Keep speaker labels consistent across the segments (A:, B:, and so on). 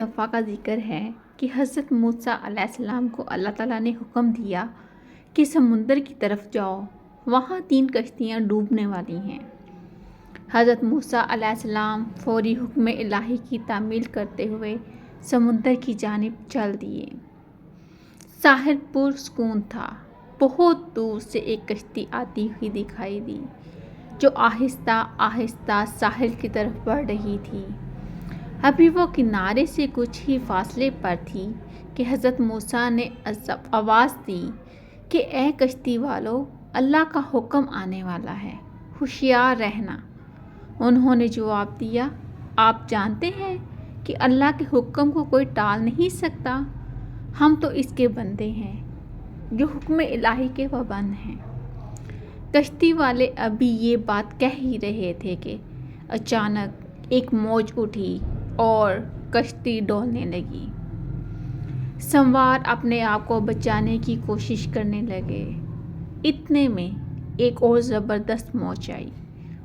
A: दफ़ा का ज़िक्र है कि हज़रत मूसा अलैहिस्सलाम को अल्लाह ताला ने हुक्म दिया कि समुंदर की तरफ जाओ, वहाँ 3 कश्तियाँ डूबने वाली हैं। हज़रत मूसा अलैहिस्सलाम फौरी हुक्म इलाही की तामील करते हुए समुंदर की जानिब चल दिए। साहिल पुरसुकून था। बहुत दूर से एक कश्ती आती हुई दिखाई दी, जो आहिस्ता आहिस्ता साहिल की तरफ बढ़ रही थी। अभी वो किनारे से कुछ ही फासले पर थी कि हज़रत मूसा ने आवाज़ दी कि ए कश्ती वालों, अल्लाह का हुक्म आने वाला है, होशियार रहना। उन्होंने जवाब दिया, आप जानते हैं कि अल्लाह के हुक्म को कोई टाल नहीं सकता। हम तो इसके बंदे हैं जो हुक्म इलाही के पाबंद हैं। कश्ती वाले अभी ये बात कह ही रहे थे कि अचानक एक मौज उठी और कश्ती डोलने लगी। सवार अपने आप को बचाने की कोशिश करने लगे। इतने में एक और ज़बरदस्त मौज आई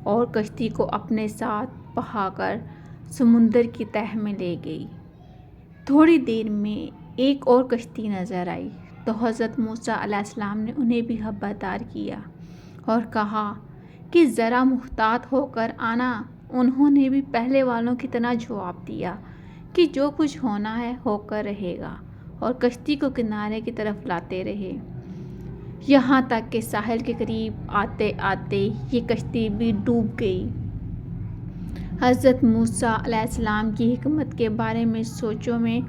A: और कश्ती को अपने साथ बहाकर समुंदर की तह में ले गई। थोड़ी देर में एक और कश्ती नज़र आई तो हज़रत मूसा अलैहिस्सलाम ने उन्हें भी खबरदार किया और कहा कि ज़रा मुहतात होकर आना। उन्होंने भी पहले वालों की तरह जवाब दिया कि जो कुछ होना है होकर रहेगा, और कश्ती को किनारे की तरफ लाते रहे। यहाँ तक कि साहिल के करीब आते आते ये कश्ती भी डूब गई। हज़रत मूसा अलैहिस्सलाम की हिकमत के बारे में सोचों में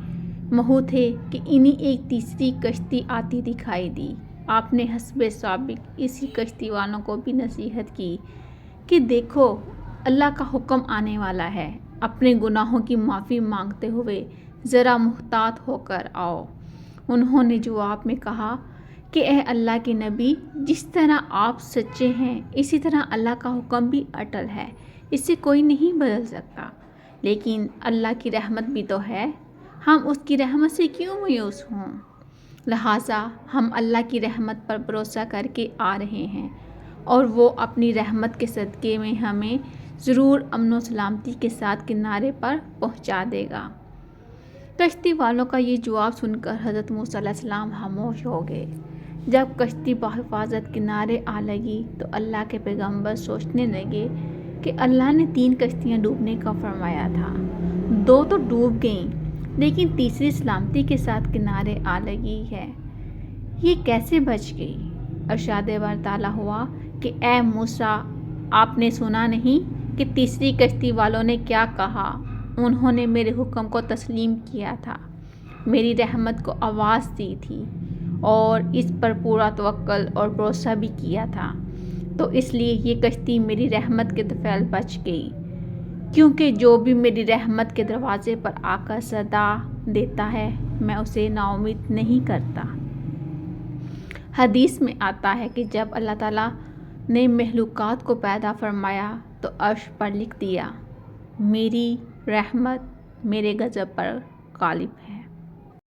A: महू थे कि इन्हीं एक तीसरी कश्ती आती दिखाई दी। आपने हस्बे साबिक इसी कश्ती वालों को भी नसीहत की कि देखो, अल्लाह का हुक्म आने वाला है, अपने गुनाहों की माफ़ी मांगते हुए ज़रा मुहतात होकर आओ। उन्होंने जवाब में कहा कि ए अल्लाह के नबी, जिस तरह आप सच्चे हैं इसी तरह अल्लाह का हुक्म भी अटल है, इसे कोई नहीं बदल सकता। लेकिन अल्लाह की रहमत भी तो है, हम उसकी रहमत से क्यों मायूस हों। लिहाजा हम अल्लाह की रहमत पर भरोसा करके आ रहे हैं और वो अपनी रहमत के सदक़े में हमें ज़रूर अमन व सलामती के साथ किनारे पर पहुंचा देगा। कश्ती वालों का ये जवाब सुनकर हज़रत मूसा अलैहिस्सलाम खामोश हो गए। जब कश्ती बहिफाजत किनारे आ लगी तो अल्लाह के पैगंबर सोचने लगे कि अल्लाह ने 3 कश्तियाँ डूबने का फरमाया था, 2 तो डूब गईं, लेकिन तीसरी सलामती के साथ किनारे आ लगी है, ये कैसे बच गई। इरशाद ताला हुआ कि ए मूसा, आपने सुना नहीं कि तीसरी कश्ती वालों ने क्या कहा। उन्होंने मेरे हुक्म को तस्लीम किया था, मेरी रहमत को आवाज़ दी थी और इस पर पूरा तवक्ल और भरोसा भी किया था, तो इसलिए ये कश्ती मेरी रहमत के दफैल बच गई। क्योंकि जो भी मेरी रहमत के दरवाज़े पर आकर सदा देता है, मैं उसे नाउम्मीद नहीं करता। हदीस में आता है कि जब अल्लाह ताला ने महलूकात को पैदा फरमाया तो अर्श पर लिख दिया, मेरी रहमत मेरे गज़ब पर गालिब है।